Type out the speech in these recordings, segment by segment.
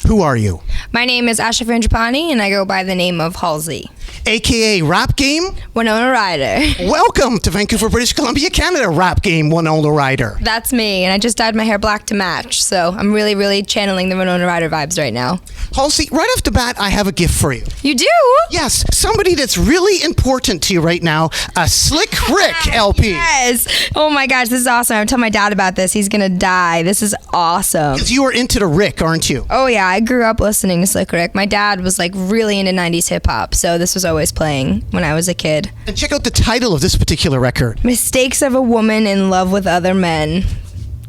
Who are you? My name is Asha Franjapani, and I go by the name of Halsey. AKA Rap Game? Winona Ryder. Welcome to Vancouver, British Columbia, Canada, Rap Game Winona Ryder. That's me, and I just dyed my hair black to match, so I'm really channeling the Winona Ryder vibes right now. Halsey, right off the bat, I have a gift for you. You do? Yes, somebody that's really important to you right now, a Slick Rick LP. Yes. Oh my gosh, this is awesome. I'm telling my dad about this. He's gonna die. This is awesome. Because you are into the Rick, aren't you? Oh yeah, I grew up listening to Slick Rick. My dad was like really into 90s hip hop, so this was always playing when I was a kid. And check out the title of this particular record. Mistakes of a Woman in Love with Other Men.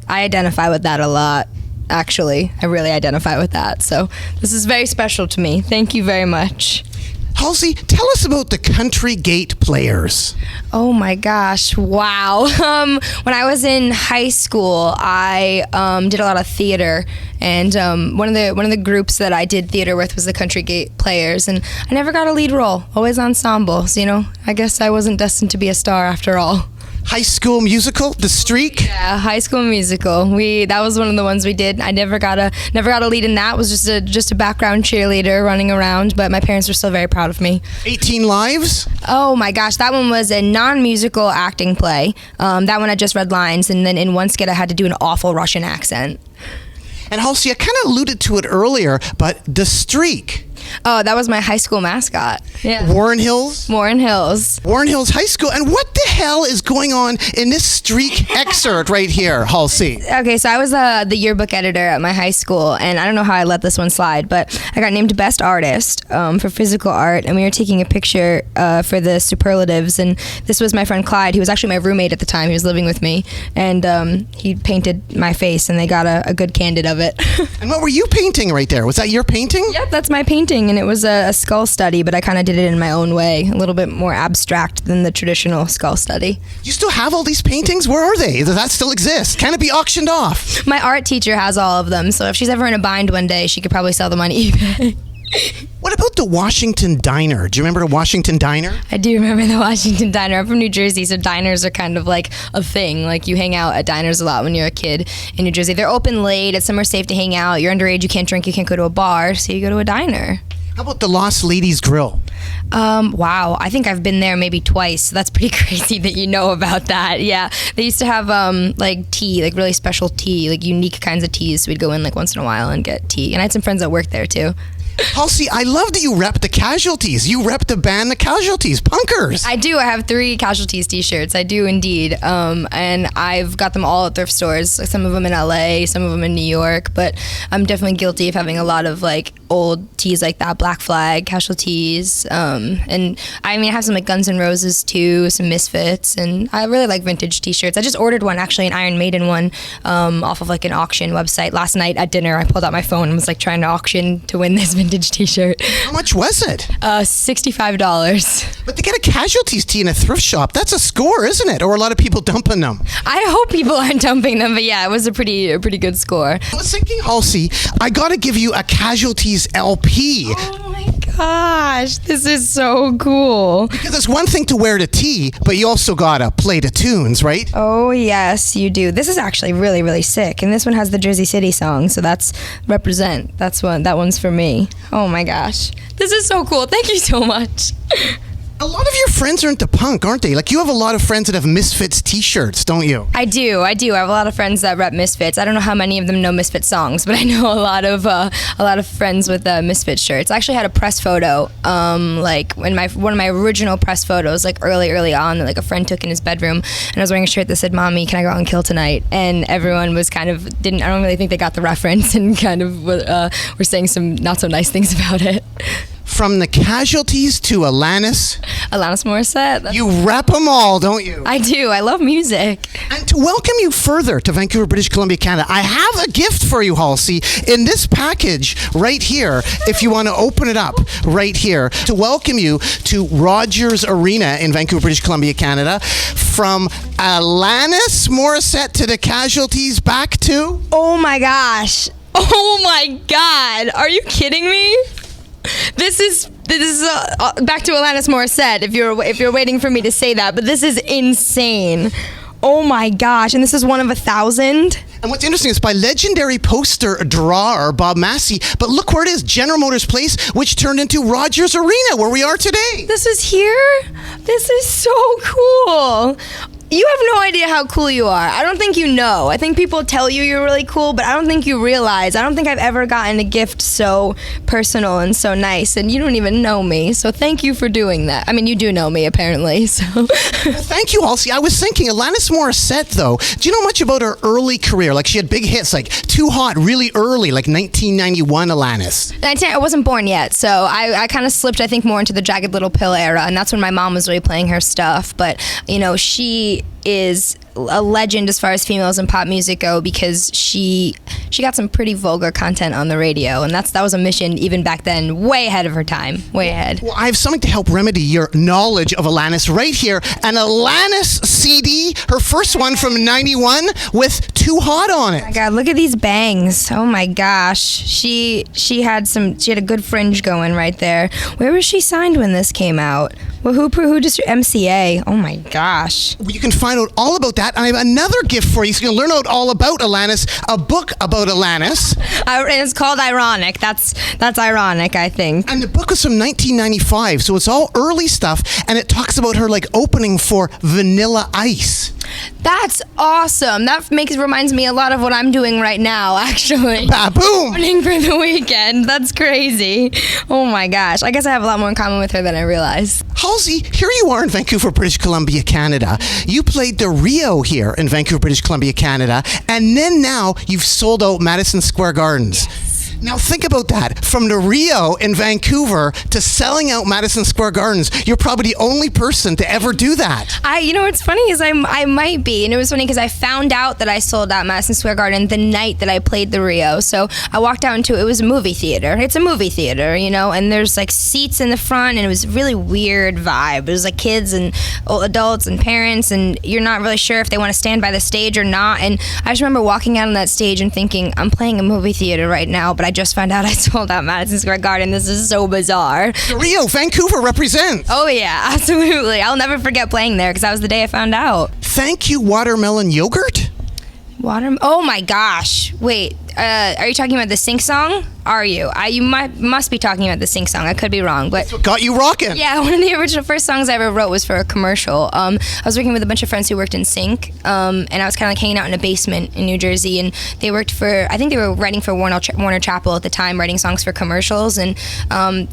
I identify with that a lot. Actually, I really identify with that. So this is very special to me. Thank you very much. Halsey, tell us about the Country Gate Players. Oh my gosh, wow. When I was in high school, I did a lot of theater, and one of the groups that I did theater with was the Country Gate Players, and I never got a lead role, always ensembles, you know. I guess I wasn't destined to be a star after all. High School Musical, The Streak? Yeah, High School Musical. That was one of the ones we did. I never got a lead in that. Was just a background cheerleader running around, but my parents were still very proud of me. 18 Lives? Oh my gosh, that one was a non-musical acting play. That one I just read lines, and then in one skit I had to do an awful Russian accent. And Halsey, I kind of alluded to it earlier, but The Streak. Oh, that was my high school mascot. Yeah. Warren Hills? Warren Hills. Warren Hills High School. And what the hell is going on in this Streak excerpt right here, Halsey? Okay, so I was the yearbook editor at my high school, and I don't know how I let this one slide, but I got named Best Artist for physical art, and we were taking a picture for the superlatives, and this was my friend Clyde. He was actually my roommate at the time. He was living with me, and he painted my face, and they got a good candid of it. And what were you painting right there? Was that your painting? Yep, that's my painting, and it was a skull study, but I kind of did it in my own way, a little bit more abstract than the traditional skull study. You still have all these paintings? Where are they? Does that still exist? Can it be auctioned off? My art teacher has all of them, so if she's ever in a bind one day, she could probably sell them on eBay. What about the Washington Diner? Do you remember the Washington Diner? I do remember the Washington Diner. I'm from New Jersey, so diners are kind of like a thing. Like, you hang out at diners a lot when you're a kid in New Jersey. They're open late. It's somewhere safe to hang out. You're underage. You can't drink. You can't go to a bar, so you go to a diner. How about the Lost Ladies Grill? Wow, I think I've been there maybe twice. So that's pretty crazy that you know about that. Yeah, they used to have like tea, like really special tea, like unique kinds of teas. So we'd go in like once in a while and get tea. And I had some friends that worked there too. Halsey, I love that you rep the Casualties. You rep the band The Casualties, punkers. I do. I have 3 Casualties t-shirts. I do indeed. And I've got them all at thrift stores. Some of them in LA, some of them in New York. But I'm definitely guilty of having a lot of like old tees like that, Black Flag, Casualties. And I mean, I have some like Guns N' Roses too, some Misfits. And I really like vintage t-shirts. I just ordered one, actually, an Iron Maiden one, off of like an auction website. Last night at dinner, I pulled out my phone and was like trying to auction to win this vintage t-shirt. How much was it? $65. But to get a Casualties tee in a thrift shop, that's a score, isn't it? Or a lot of people dumping them. I hope people aren't dumping them, but yeah, it was a pretty good score. I was thinking, Halsey, I gotta give you a Casualties LP. Oh my gosh, this is so cool. Because it's one thing to wear the tee, but you also gotta play the tunes, right? Oh yes, you do. This is actually really sick, and this one has the Jersey City song, so that's represent. That one's for me. Oh my gosh, this is so cool. Thank you so much. A lot of your friends are into punk, aren't they? Like, you have a lot of friends that have Misfits t-shirts, don't you? I do. I have a lot of friends that rep Misfits. I don't know how many of them know Misfits songs, but I know a lot of friends with Misfits shirts. I actually had a press photo, like when one of my original press photos, like early on, that like a friend took in his bedroom, and I was wearing a shirt that said, "Mommy, can I go out and kill tonight?" And everyone was kind of I don't really think they got the reference, and kind of were saying some not so nice things about it. From the Casualties to Alanis Morissette. You rep them all, don't you? I do. I love music. And to welcome you further to Vancouver, British Columbia, Canada, I have a gift for you, Halsey, in this package right here, if you want to open it up right here, to welcome you to Rogers Arena in Vancouver, British Columbia, Canada. From Alanis Morissette to the Casualties, back to... Oh my gosh. Oh my God. Are you kidding me? This is back to Alanis Morissette, if you're waiting for me to say that, but this is insane. Oh my gosh, and this is one of 1,000? And what's interesting is by legendary poster drawer Bob Massey, but look where it is, General Motors Place, which turned into Rogers Arena, where we are today. This is here? This is so cool. You have no idea how cool you are. I don't think you know. I think people tell you you're really cool, but I don't think you realize. I don't think I've ever gotten a gift so personal and so nice, and you don't even know me. So thank you for doing that. I mean, you do know me, apparently. So. Well, thank you, Halsey. I was thinking, Alanis Morissette, though, do you know much about her early career? Like, she had big hits, like Too Hot, really early, like 1991 Alanis. I wasn't born yet, so I kind of slipped, I think, more into the Jagged Little Pill era, and that's when my mom was really playing her stuff. But, you know, she is a legend as far as females in pop music go, because she got some pretty vulgar content on the radio, and that was a mission even back then, way ahead of her time, way ahead. Well, I have something to help remedy your knowledge of Alanis right here. An Alanis CD, her first one from 91 with Too Hot on it. Oh my God, look at these bangs. Oh my gosh. She had a good fringe going right there. Where was she signed when this came out? Well, who just MCA? Oh my gosh. You can find out all about that. And I have another gift for you, so you can learn out all about Alanis, a book about Alanis. It's called Ironic. That's ironic, I think. And the book was from 1995, so it's all early stuff, and it talks about her like opening for Vanilla Ice. That's awesome. That reminds me a lot of what I'm doing right now, actually. Ba-boom! Opening for the weekend. That's crazy. Oh my gosh. I guess I have a lot more in common with her than I realized. Halsey, here you are in Vancouver, British Columbia, Canada. You played the Rio here in Vancouver, British Columbia, Canada, and then now you've sold out Madison Square Gardens. Yes. Now think about that. From the Rio in Vancouver to selling out Madison Square Gardens, you're probably the only person to ever do that. You know what's funny is I might be, and it was funny because I found out that I sold out Madison Square Garden the night that I played the Rio. So I walked out into it was a movie theater. It's a movie theater, you know, and there's like seats in the front, and it was a really weird vibe. It was like kids and adults and parents, and you're not really sure if they want to stand by the stage or not. And I just remember walking out on that stage and thinking, I'm playing a movie theater right now, but I just found out I sold out Madison Square Garden. This is so bizarre. Rio, Vancouver represents. Oh yeah, absolutely. I'll never forget playing there because that was the day I found out. Thank you, watermelon yogurt. Oh my gosh. Wait, are you talking about the Sync song? Are you? You must be talking about the Sync song. I could be wrong, but... That's what got you rocking. Yeah, one of the first songs I ever wrote was for a commercial. I was working with a bunch of friends who worked in Sync, and I was kind of like hanging out in a basement in New Jersey, and they worked I think they were writing for Warner Chappell at the time, writing songs for commercials, and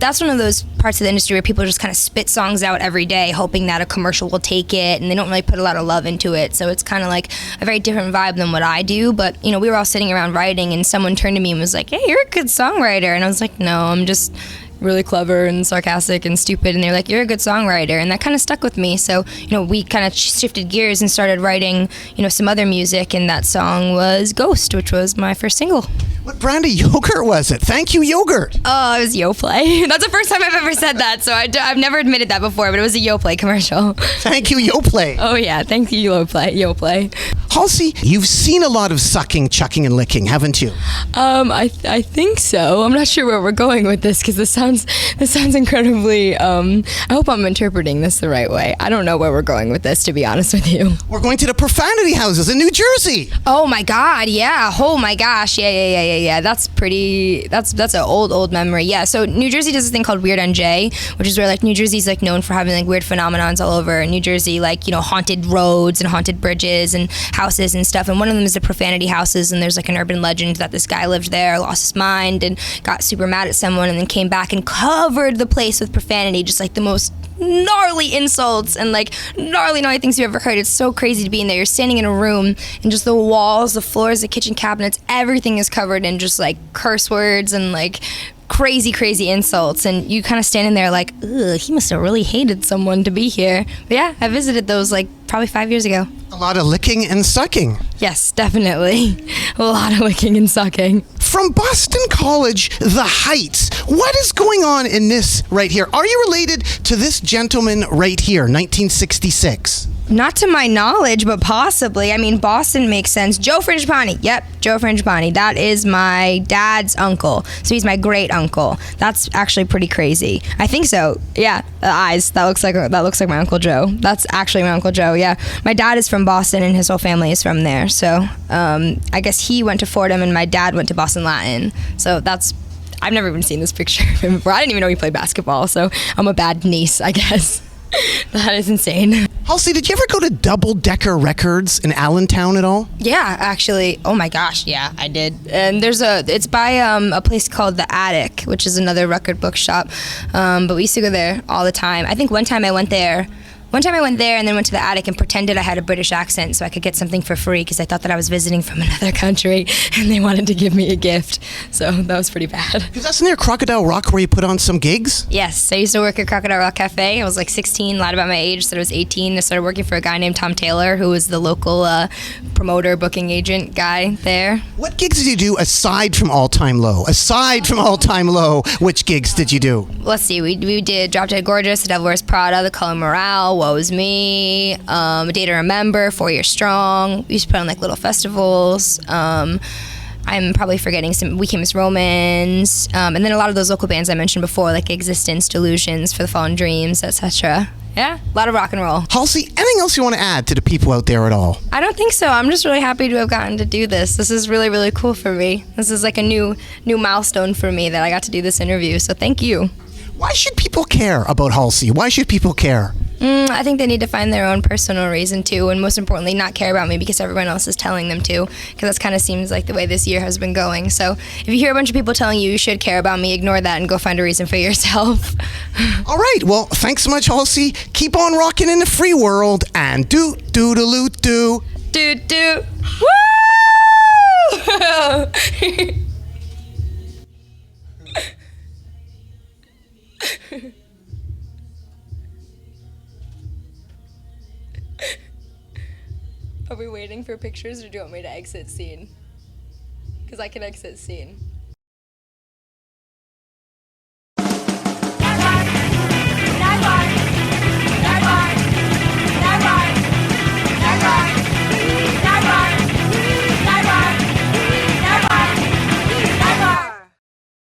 that's one of those parts of the industry where people just kind of spit songs out every day, hoping that a commercial will take it, and they don't really put a lot of love into it, so it's kind of like a very different vibe than what I do, but, you know, we were all sitting around writing, and someone turned to me and was like, hey, you're a good songwriter. And I was like, no, I'm just really clever and sarcastic and stupid. And they're like, you're a good songwriter. And that kind of stuck with me. So, you know, we kind of shifted gears and started writing, you know, some other music. And that song was Ghost, which was my first single. What brand of yogurt was it? Thank you, yogurt. Oh, it was Yoplait. That's the first time I've ever said that. So I've never admitted that before, but it was a Yoplait commercial. Thank you, Yoplait. Oh, yeah. Thank you, Yoplait. Halsey, you've seen a lot of sucking, chucking, and licking, haven't you? I think so. I'm not sure where we're going with this because this sounds incredibly. I hope I'm interpreting this the right way. I don't know where we're going with this, to be honest with you. We're going to the profanity houses in New Jersey. Oh my God, yeah. Oh my gosh, yeah. That's an old memory. Yeah. So New Jersey does this thing called Weird NJ, which is where like New Jersey's like known for having like weird phenomenons all over New Jersey, like, you know, haunted roads and haunted bridges and houses and stuff. And one of them is the profanity houses, and there's like an urban legend that this guy lived there, lost his mind, and got super mad at someone, and then came back and covered the place with profanity, just like the most gnarly insults and like gnarly things you've ever heard. It's so crazy to be in there. You're standing in a room and just the walls, the floors, the kitchen cabinets, everything is covered in just like curse words and like crazy insults, and you kind of stand in there like, ugh, he must have really hated someone to be here. But yeah, I visited those like probably 5 years ago. A lot of licking and sucking. Yes, definitely. A lot of licking and sucking. From Boston College, The Heights. What is going on in this right here? Are you related to this gentleman right here, 1966? Not to my knowledge, but possibly. I mean, Boston makes sense. Joe Frangipani. Yep, Joe Frangipani. That is my dad's uncle. So he's my great uncle. That's actually pretty crazy. I think so. Yeah, the eyes. That looks like my Uncle Joe. That's actually my Uncle Joe. Yeah, my dad is from Boston, and his whole family is from there. So I guess he went to Fordham, and my dad went to Boston Latin. So I've never even seen this picture of him before. I didn't even know he played basketball. So I'm a bad niece, I guess. That is insane. Halsey, did you ever go to Double Decker Records in Allentown at all? Yeah, actually. Oh my gosh, yeah, I did. And it's by a place called The Attic, which is another record bookshop. But we used to go there all the time. I think one time I went there and then went to The Attic and pretended I had a British accent so I could get something for free because I thought that I was visiting from another country and they wanted to give me a gift. So that was pretty bad. Because that's near Crocodile Rock where you put on some gigs? Yes, I used to work at Crocodile Rock Cafe. I was like 16, lied about my age, said I was 18. I started working for a guy named Tom Taylor, who was the local promoter, booking agent guy there. What gigs did you do aside from All Time Low? Aside from All Time Low, which gigs did you do? Let's see, we did Drop Dead Gorgeous, The Devil Wears Prada, The Color Morale, Woe's Me, A Day to Remember, 4 Years Strong. We used to put on like little festivals. I'm probably forgetting some We Came as Romans, and then a lot of those local bands I mentioned before, like Existence, Delusions, For the Fallen Dreams, etc. Yeah, a lot of rock and roll. Halsey, anything else you want to add to the people out there at all? I don't think so. I'm just really happy to have gotten to do this. This is really, really cool for me. This is like a new milestone for me that I got to do this interview, so thank you. Why should people care about Halsey? Why should people care? I think they need to find their own personal reason to, and most importantly, not care about me because everyone else is telling them to, because that kind of seems like the way this year has been going. So if you hear a bunch of people telling you should care about me, ignore that and go find a reason for yourself. All right, well, thanks so much, Halsey. Keep on rocking in the free world, and do-do-do-do-do. Do-do. Woo! Are we waiting for pictures or do you want me to exit scene? Because I can exit scene.